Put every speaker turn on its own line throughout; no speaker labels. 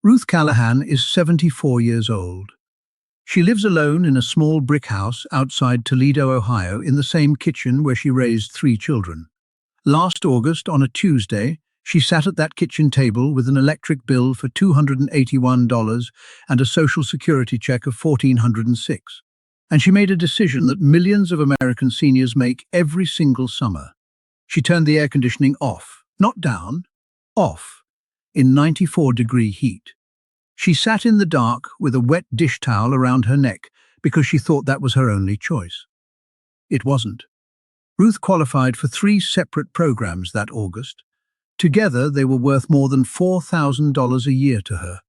Ruth Callahan is 74 years old. She lives alone in a small brick house outside Toledo, Ohio, in the same kitchen where she raised 3 children. Last August, on a Tuesday, she sat at that kitchen table with an electric bill for $281 and a Social Security check of $1,406. And she made a decision that millions of American seniors make every single summer. She turned the air conditioning off, not down, off, in 94-degree heat. She sat in the dark with a wet dish towel around her neck because she thought that was her only choice. It wasn't. Ruth qualified for 3 separate programs that August. Together, they were worth more than $4,000 a year to her.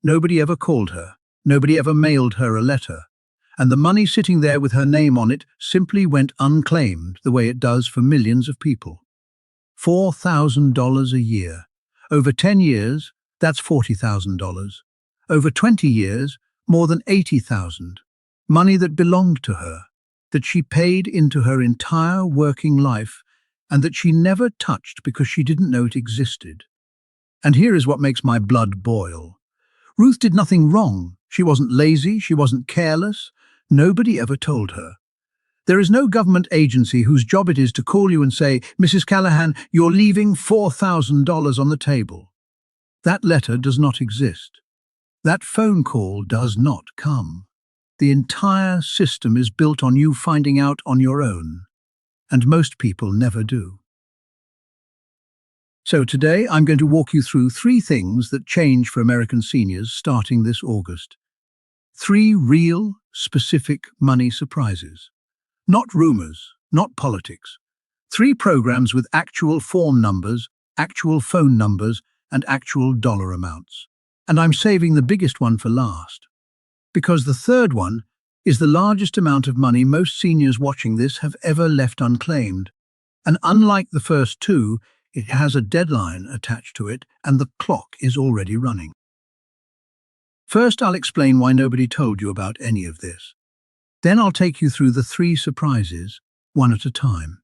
Nobody ever called her. Nobody ever mailed her a letter. And the money sitting there with her name on it simply went unclaimed the way it does for millions of people. $4,000 a year. Over 10 years, that's $40,000. Over 20 years, more than $80,000. Money that belonged to her, that she paid into her entire working life, and that she never touched because she didn't know it existed. And here is what makes my blood boil. Ruth did nothing wrong. She wasn't lazy, she wasn't careless. Nobody ever told her. There is no government agency whose job it is to call you and say, "Mrs. Callahan, you're leaving $4,000 on the table." That letter does not exist. That phone call does not come. The entire system is built on you finding out on your own, and most people never do. So today I'm going to walk you through 3 things that change for American seniors starting this August. 3 real, specific money surprises. Not rumors, not politics. 3 programs with actual form numbers, actual phone numbers, and actual dollar amounts. And I'm saving the biggest one for last. Because the third one is the largest amount of money most seniors watching this have ever left unclaimed. And unlike the first 2, it has a deadline attached to it, and the clock is already running. First, I'll explain why nobody told you about any of this. Then I'll take you through the 3 surprises, one at a time.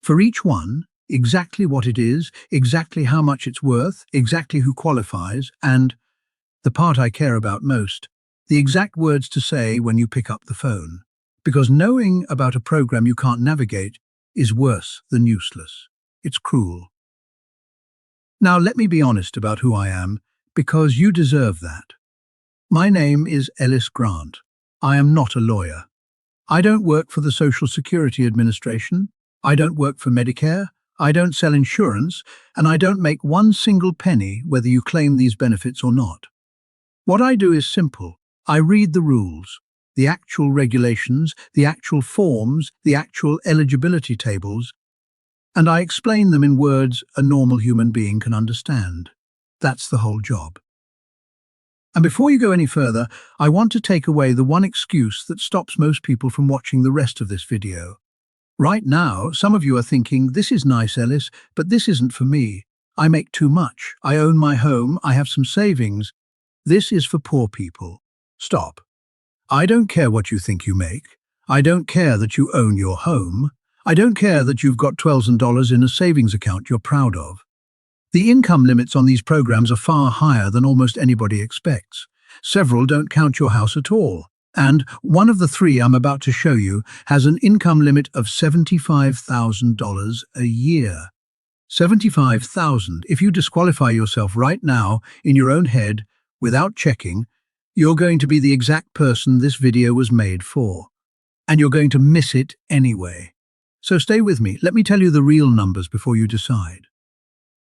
For each one, exactly what it is, exactly how much it's worth, exactly who qualifies, and, the part I care about most, the exact words to say when you pick up the phone. Because knowing about a program you can't navigate is worse than useless. It's cruel. Now let me be honest about who I am, because you deserve that. My name is Ellis Grant. I am not a lawyer. I don't work for the Social Security Administration. I don't work for Medicare. I don't sell insurance, and I don't make one single penny whether you claim these benefits or not. What I do is simple. I read the rules, the actual regulations, the actual forms, the actual eligibility tables, and I explain them in words a normal human being can understand. That's the whole job. And before you go any further, I want to take away the one excuse that stops most people from watching the rest of this video. Right now, some of you are thinking, "This is nice, Ellis, but this isn't for me. I make too much. I own my home. I have some savings. This is for poor people." Stop. I don't care what you think you make. I don't care that you own your home. I don't care that you've got $12,000 in a savings account you're proud of. The income limits on these programs are far higher than almost anybody expects. Several don't count your house at all. And one of the 3 I'm about to show you has an income limit of $75,000 a year. $75,000. If you disqualify yourself right now in your own head without checking, you're going to be the exact person this video was made for. And you're going to miss it anyway. So stay with me. Let me tell you the real numbers before you decide.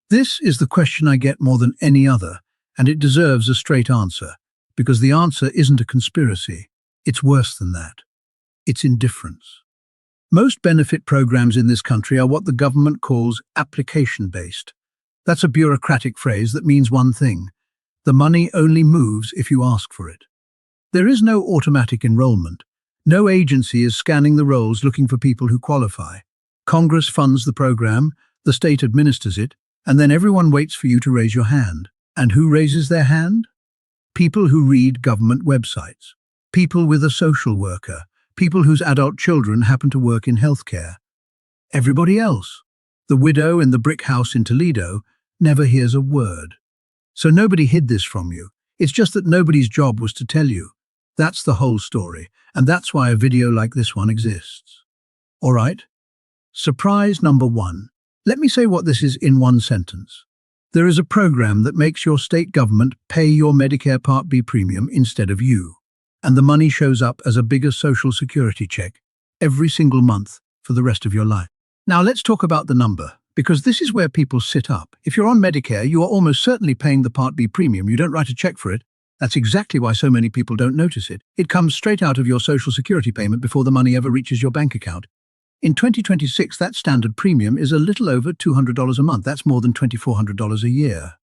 This is the question I get more than any other, and it deserves a straight answer, because the answer isn't a conspiracy. It's worse than that. It's indifference. Most benefit programs in this country are what the government calls application-based. That's a bureaucratic phrase that means one thing: the money only moves if you ask for it. There is no automatic enrollment. No agency is scanning the rolls looking for people who qualify. Congress funds the program, the state administers it, and then everyone waits for you to raise your hand. And who raises their hand? People who read government websites. People with a social worker. People whose adult children happen to work in healthcare. Everybody else, the widow in the brick house in Toledo, never hears a word. So nobody hid this from you. It's just that nobody's job was to tell you. That's the whole story, and that's why a video like this one exists. All right? Surprise number one. Let me say what this is in one sentence. There is a program that makes your state government pay your Medicare Part B premium instead of you. And the money shows up as a bigger Social Security check every single month for the rest of your life. Now let's talk about the number, because this is where people sit up. If you're on Medicare, you are almost certainly paying the Part B premium. You don't write a check for it. That's exactly why so many people don't notice it. It comes straight out of your Social Security payment before the money ever reaches your bank account. In 2026, that standard premium is a little over $200 a month. That's more than $2,400 a year.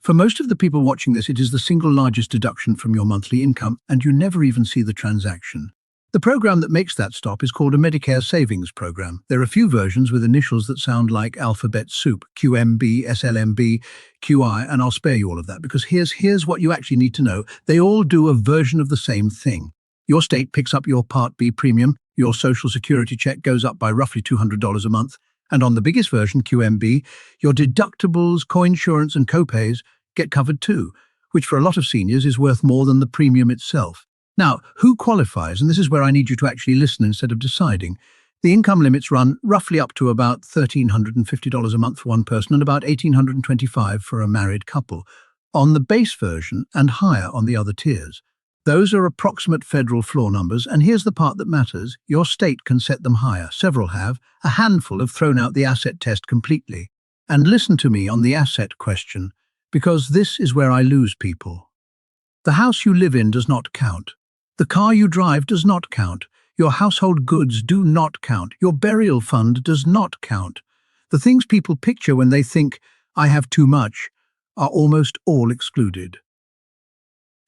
For most of the people watching this, it is the single largest deduction from your monthly income, and you never even see the transaction. The program that makes that stop is called a Medicare Savings Program. There are a few versions with initials that sound like alphabet soup, QMB, SLMB, QI, and I'll spare you all of that because here's what you actually need to know. They all do a version of the same thing. Your state picks up your Part B premium, your Social Security check goes up by roughly $200 a month, and on the biggest version, QMB, your deductibles, co-insurance and co-pays get covered too, which for a lot of seniors is worth more than the premium itself. Now, who qualifies? And this is where I need you to actually listen instead of deciding. The income limits run roughly up to about $1,350 a month for one person and about $1,825 for a married couple on the base version and higher on the other tiers. Those are approximate federal floor numbers, and here's the part that matters. Your state can set them higher. Several have. A handful have thrown out the asset test completely. And listen to me on the asset question, because this is where I lose people. The house you live in does not count. The car you drive does not count. Your household goods do not count. Your burial fund does not count. The things people picture when they think, I have too much, are almost all excluded.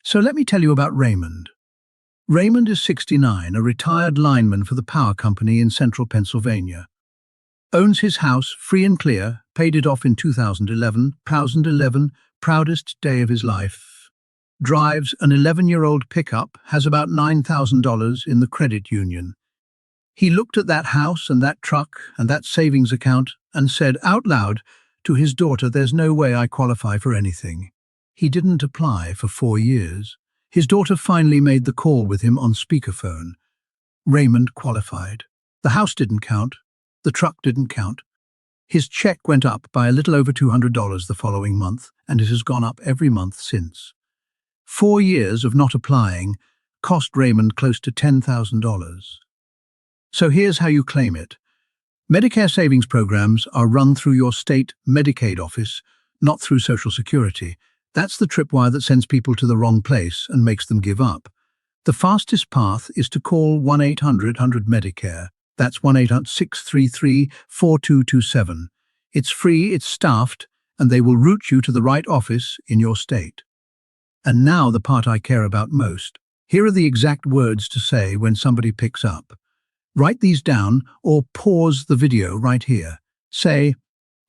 So let me tell you about Raymond. Raymond is 69, a retired lineman for the power company in central Pennsylvania. Owns his house free and clear, paid it off in 2011, proudest day of his life. Drives an 11-year-old pickup, has about $9,000 in the credit union. He looked at that house and that truck and that savings account and said out loud to his daughter, there's no way I qualify for anything. He didn't apply for 4 years. His daughter finally made the call with him on speakerphone. Raymond qualified. The house didn't count. The truck didn't count. His check went up by a little over $200 the following month, and it has gone up every month since. 4 years of not applying cost Raymond close to $10,000. So here's how you claim it. Medicare savings programs are run through your state Medicaid office, not through Social Security. That's the tripwire that sends people to the wrong place and makes them give up. The fastest path is to call 1-800-100-Medicare. That's 1-800-633-4227. It's free, it's staffed, and they will route you to the right office in your state. And now the part I care about most. Here are the exact words to say when somebody picks up. Write these down or pause the video right here. Say,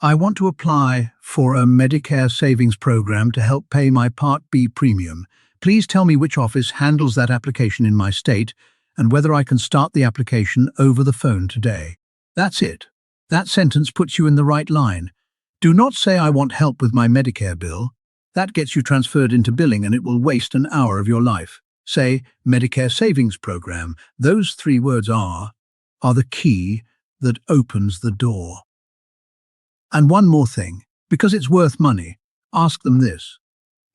I want to apply for a Medicare savings program to help pay my Part B premium. Please tell me which office handles that application in my state and whether I can start the application over the phone today. That's it. That sentence puts you in the right line. Do not say I want help with my Medicare bill. That gets you transferred into billing and it will waste an hour of your life. Say Medicare savings program. Those 3 words are the key that opens the door. And one more thing, because it's worth money, ask them this.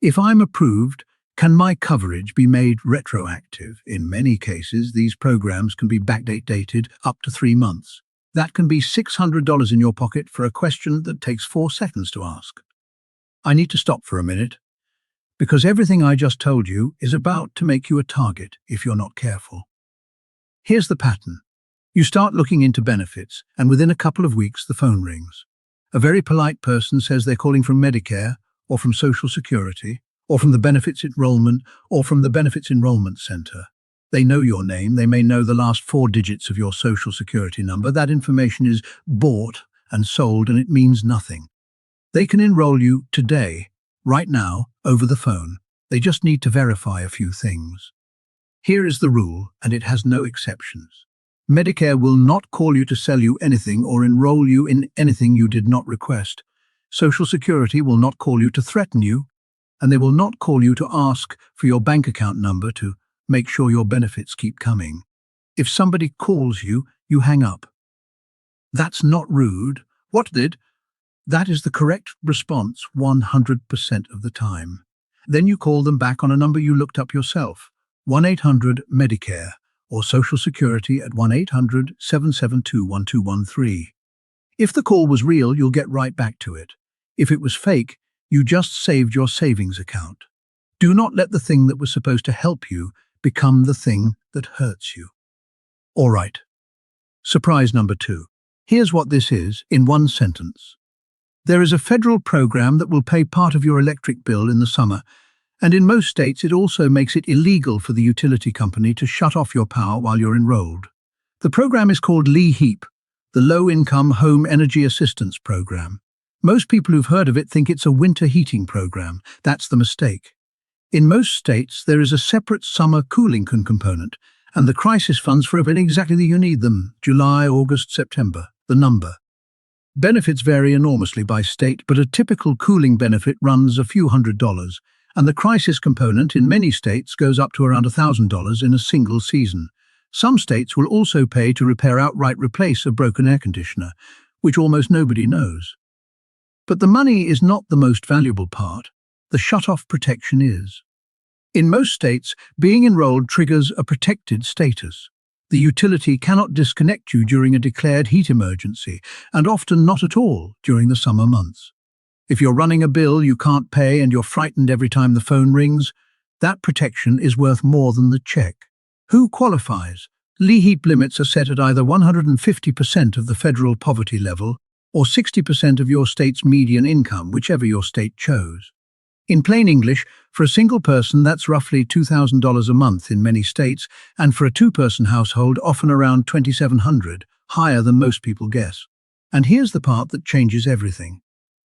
If I'm approved, can my coverage be made retroactive? In many cases, these programs can be backdated up to 3 months. That can be $600 in your pocket for a question that takes 4 seconds to ask. I need to stop for a minute, because everything I just told you is about to make you a target if you're not careful. Here's the pattern. You start looking into benefits, and within a couple of weeks, the phone rings. A very polite person says they're calling from Medicare, or from Social Security, or from the Benefits Enrollment, or from the Benefits Enrollment Center. They know your name, they may know the last 4 digits of your Social Security number. That information is bought and sold, and it means nothing. They can enroll you today, right now, over the phone. They just need to verify a few things. Here is the rule, and it has no exceptions. Medicare will not call you to sell you anything or enroll you in anything you did not request. Social Security will not call you to threaten you, and they will not call you to ask for your bank account number to make sure your benefits keep coming. If somebody calls you, you hang up. That's not rude. What did? That is the correct response 100% of the time. Then you call them back on a number you looked up yourself, 1-800-MEDICARE, or Social Security at 1-800-772-1213. If the call was real, you'll get right back to it. If it was fake, you just saved your savings account. Do not let the thing that was supposed to help you become the thing that hurts you. All right. Surprise number 2. Here's what this is in one sentence. There is a federal program that will pay part of your electric bill in the summer, and in most states it also makes it illegal for the utility company to shut off your power while you're enrolled. The program is called LIHEAP, the Low-Income Home Energy Assistance Program. Most people who've heard of it think it's a winter heating program. That's the mistake. In most states, there is a separate summer cooling component, and the crisis funds for it exactly that you need them: July, August, September, the number. Benefits vary enormously by state, but a typical cooling benefit runs a few $100s, and the crisis component in many states goes up to around $1,000 in a single season. Some states will also pay to outright replace a broken air conditioner, which almost nobody knows. But the money is not the most valuable part. The shut-off protection is. In most states, being enrolled triggers a protected status. The utility cannot disconnect you during a declared heat emergency, and often not at all during the summer months. If you're running a bill you can't pay and you're frightened every time the phone rings, that protection is worth more than the check. Who qualifies? LIHEAP limits are set at either 150% of the federal poverty level or 60% of your state's median income, whichever your state chose. In plain English, for a single person that's roughly $2,000 a month in many states, and for a two-person household often around $2,700, higher than most people guess. And here's the part that changes everything.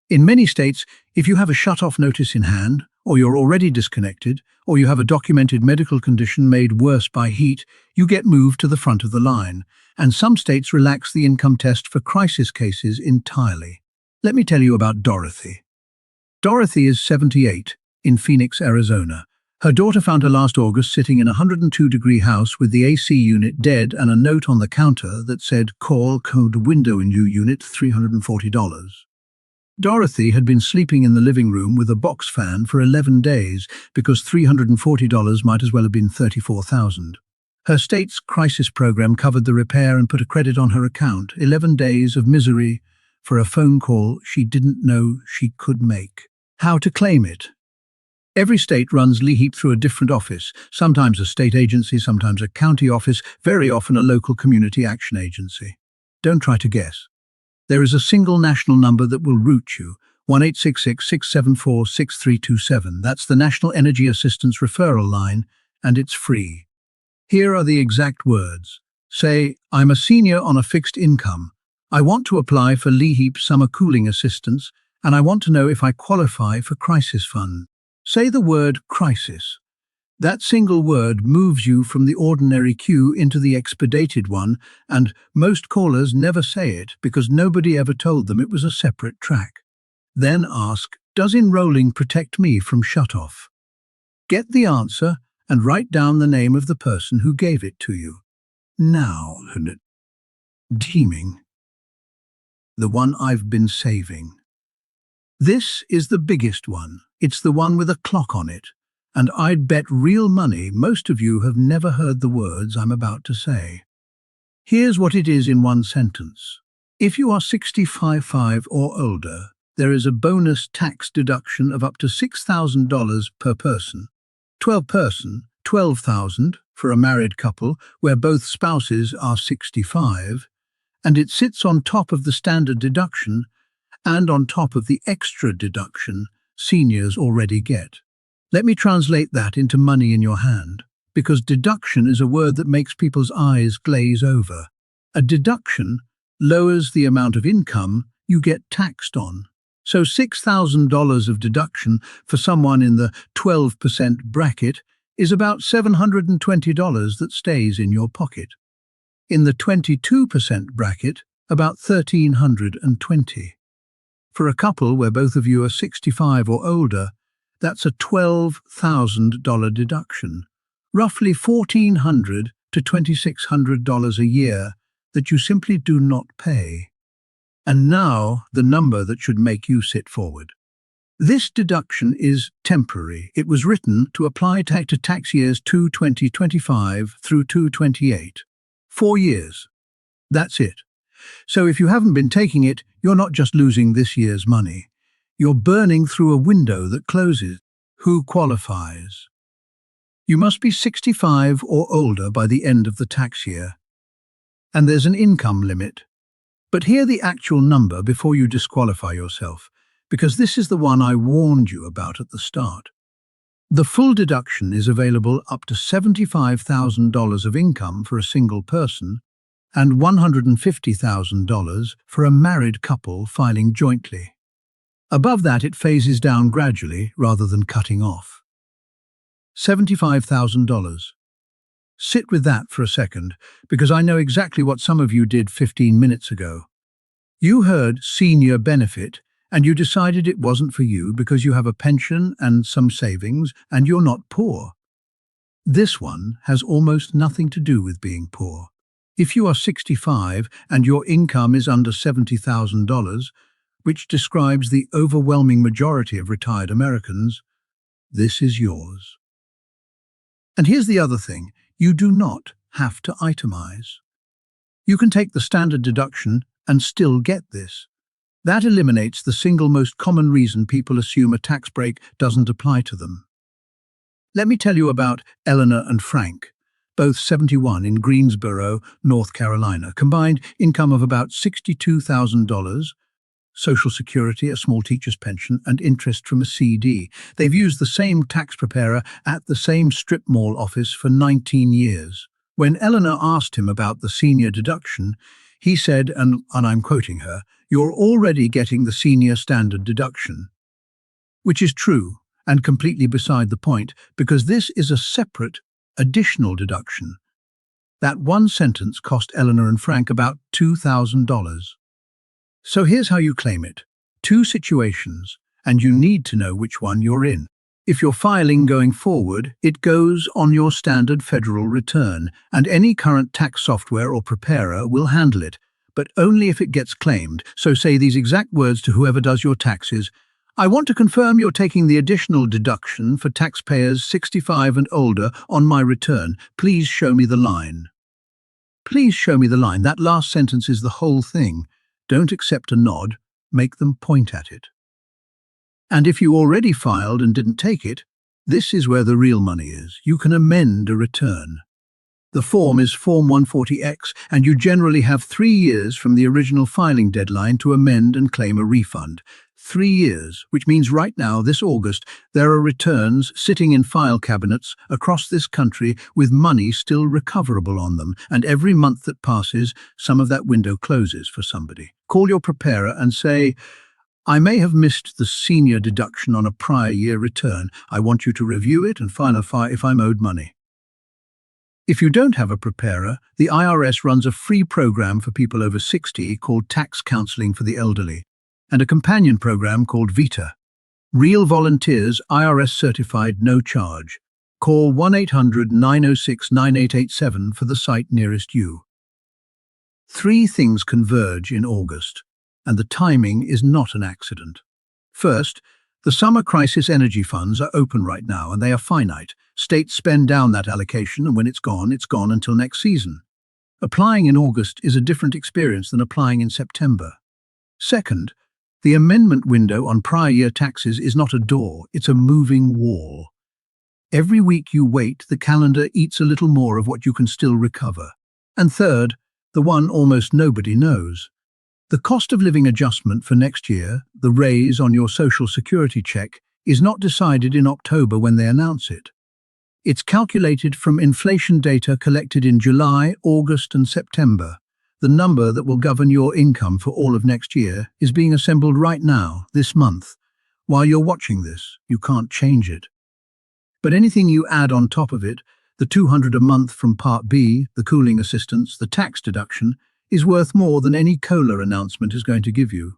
In many states, if you have a shut-off notice in hand, or you're already disconnected, or you have a documented medical condition made worse by heat, you get moved to the front of the line, and some states relax the income test for crisis cases entirely. Let me tell you about Dorothy. Dorothy is 78, in Phoenix, Arizona. Her daughter found her last August sitting in a 102-degree house with the AC unit dead and a note on the counter that said, "Call code window in new unit, $340. Dorothy had been sleeping in the living room with a box fan for 11 days because $340 might as well have been $34,000. Her state's crisis program covered the repair and put a credit on her account, 11 days of misery for a phone call she didn't know she could make. How to claim it? Every state runs LIHEAP through a different office, sometimes a state agency, sometimes a county office, very often a local community action agency. Don't try to guess. There is a single national number that will route you, 1-866-674-6327. That's the National Energy Assistance Referral Line, and it's free. Here are the exact words. Say, "I'm a senior on a fixed income. I want to apply for LIHEAP summer cooling assistance, and I want to know if I qualify for crisis fund." Say the word crisis. That single word moves you from the ordinary queue into the expedited one, and most callers never say it because nobody ever told them it was a separate track. Then ask, "Does enrolling protect me from shut-off?" Get the answer and write down the name of the person who gave it to you. Now, deeming. The one I've been saving. This is the biggest one. It's the one with a clock on it. And I'd bet real money most of you have never heard the words I'm about to say. Here's what it is in one sentence. If you are 65 or older, there is a bonus tax deduction of up to $6,000 per person. 12,000 for a married couple where both spouses are 65, and it sits on top of the standard deduction and on top of the extra deduction seniors already get. Let me translate that into money in your hand, because deduction is a word that makes people's eyes glaze over. A deduction lowers the amount of income you get taxed on. So $6,000 of deduction for someone in the 12% bracket is about $720 that stays in your pocket. In the 22% bracket, about $1,320. For a couple where both of you are 65 or older, That's a $12,000 deduction, roughly $1,400 to $2,600 a year that you simply do not pay. And now the number that should make you sit forward. This deduction is temporary. It was written to apply to tax years 2025 through 2028. 4 years. That's it. So if you haven't been taking it, you're not just losing this year's money. You're burning through a window that closes. Who qualifies? You must be 65 or older by the end of the tax year. And there's an income limit. But hear the actual number before you disqualify yourself, because this is the one I warned you about at the start. The full deduction is available up to $75,000 of income for a single person and $150,000 for a married couple filing jointly. Above that, it phases down gradually rather than cutting off. $75,000. Sit with that for a second, because I know exactly what some of you did 15 minutes ago. You heard senior benefit, and you decided it wasn't for you because you have a pension and some savings, and you're not poor. This one has almost nothing to do with being poor. If you are 65 and your income is under $70,000, which describes the overwhelming majority of retired Americans, this is yours. And here's the other thing. You do not have to itemize. You can take the standard deduction and still get this. That eliminates the single most common reason people assume a tax break doesn't apply to them. Let me tell you about Eleanor and Frank, both 71 in Greensboro, North Carolina, combined income of about $62,000, Social Security, a small teacher's pension, and interest from a CD. They've used the same tax preparer at the same strip mall office for 19 years. When Eleanor asked him about the senior deduction, he said, and I'm quoting her, "You're already getting the senior standard deduction." Which is true and completely beside the point, because this is a separate, additional deduction. That one sentence cost Eleanor and Frank about $2,000. So here's how you claim it. 2 situations, and you need to know which one you're in. If you're filing going forward, it goes on your standard federal return, and any current tax software or preparer will handle it, but only if it gets claimed. So say these exact words to whoever does your taxes. "I want to confirm you're taking the additional deduction for taxpayers 65 and older on my return. Please show me the line." Please show me the line. That last sentence is the whole thing. Don't accept a nod, make them point at it. And if you already filed and didn't take it, this is where the real money is. You can amend a return. The form is Form 140X, and you generally have 3 years from the original filing deadline to amend and claim a refund. 3 years, which means right now, this August, there are returns sitting in file cabinets across this country with money still recoverable on them, and every month that passes, some of that window closes for somebody. Call your preparer and say, "I may have missed the senior deduction on a prior year return. I want you to review it and file a fine if I'm owed money." If you don't have a preparer, the IRS runs a free program for people over 60 called Tax Counseling for the Elderly, and a companion program called VITA. Real volunteers, IRS certified, no charge. Call 1-800-906-9887 for the site nearest you. 3 things converge in August, and the timing is not an accident. First, the summer crisis energy funds are open right now, and they are finite. States spend down that allocation, and when it's gone until next season. Applying in August is a different experience than applying in September. Second, the amendment window on prior year taxes is not a door, it's a moving wall. Every week you wait, the calendar eats a little more of what you can still recover. And third, the one almost nobody knows. The cost of living adjustment for next year, the raise on your Social Security check, is not decided in October when they announce it. It's calculated from inflation data collected in July, August, and September. The number that will govern your income for all of next year is being assembled right now, this month. While you're watching this, you can't change it. But anything you add on top of it, the $200 a month from Part B, the cooling assistance, the tax deduction, is worth more than any COLA announcement is going to give you.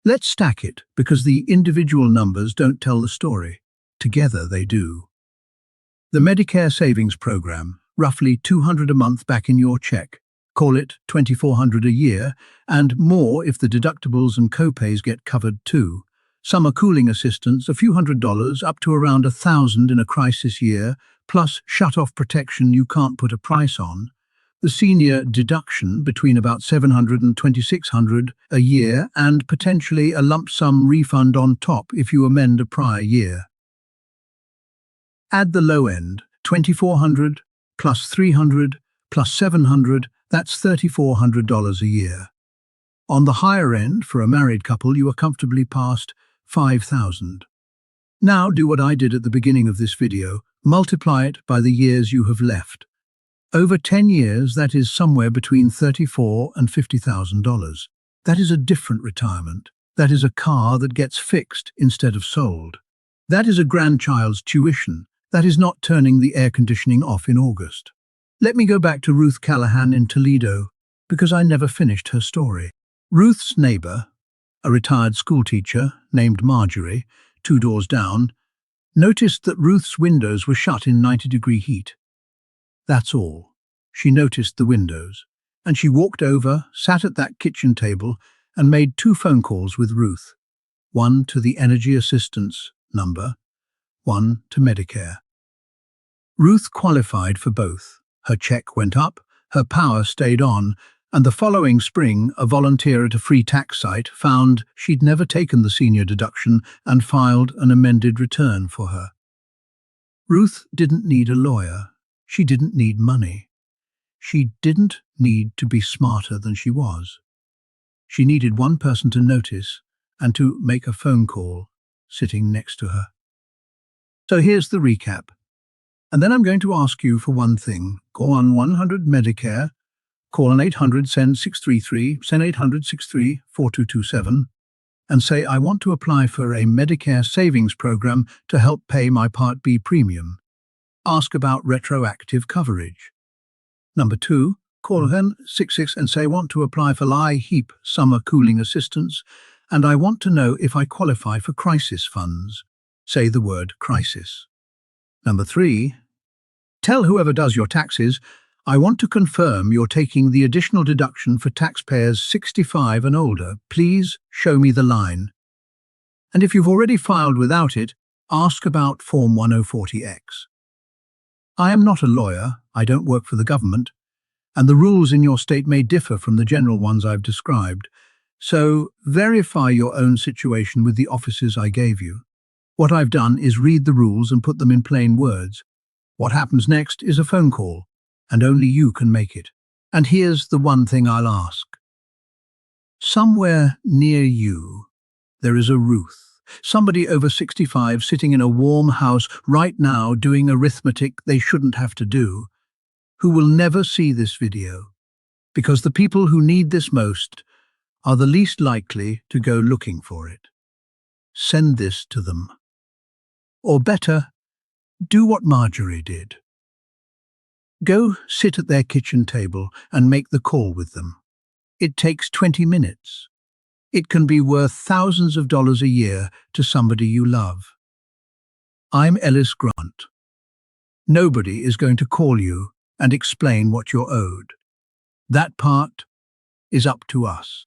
Let's stack it, because the individual numbers don't tell the story. Together they do. The Medicare Savings Program, roughly $200 a month back in your check. Call it $2,400 a year, and more if the deductibles and copays get covered too. Summer cooling assistance, a few $100s up to around $1,000 in a crisis year, plus shut-off protection you can't put a price on. The senior deduction between about $700 and $2,600 a year, and potentially a lump sum refund on top if you amend a prior year. Add the low end, $2,400 plus $300 plus $700, that's $3,400 a year. On the higher end, for a married couple, you are comfortably past $5,000. Now do what I did at the beginning of this video, multiply it by the years you have left. Over 10 years, that is somewhere between $34,000 and $50,000. That is a different retirement. That is a car that gets fixed instead of sold. That is a grandchild's tuition. That is not turning the air conditioning off in August. Let me go back to Ruth Callahan in Toledo, because I never finished her story. Ruth's neighbor, a retired schoolteacher named Marjorie, 2 doors down, noticed that Ruth's windows were shut in 90-degree heat. That's all. She noticed the windows, and she walked over, sat at that kitchen table, and made 2 phone calls with Ruth. One to the Energy Assistance number, one to Medicare. Ruth qualified for both. Her check went up, her power stayed on, and the following spring, a volunteer at a free tax site found she'd never taken the senior deduction and filed an amended return for her. Ruth didn't need a lawyer. She didn't need money. She didn't need to be smarter than she was. She needed one person to notice and to make a phone call sitting next to her. So here's the recap. And then I'm going to ask you for one thing. Call on 100 Medicare, call on 800-SEND-633, send 800-63-4227, and say, I want to apply for a Medicare savings program to help pay my Part B premium. Ask about retroactive coverage. Number 2, call 66 and say, want to apply for LIHEAP summer cooling assistance, and I want to know if I qualify for crisis funds. Say the word crisis. Number 3, tell whoever does your taxes, I want to confirm you're taking the additional deduction for taxpayers 65 and older. Please show me the line. And if you've already filed without it, ask about Form 1040X. I am not a lawyer, I don't work for the government, and the rules in your state may differ from the general ones I've described, so verify your own situation with the offices I gave you. What I've done is read the rules and put them in plain words. What happens next is a phone call, and only you can make it. And here's the one thing I'll ask. Somewhere near you, there is a Ruth. Somebody over 65 sitting in a warm house right now doing arithmetic they shouldn't have to do, who will never see this video, because the people who need this most are the least likely to go looking for it. Send this to them. Or better, do what Marjorie did. Go sit at their kitchen table and make the call with them. It takes 20 minutes. It can be worth thousands of dollars a year to somebody you love. I'm Ellis Grant. Nobody is going to call you and explain what you're owed. That part is up to us.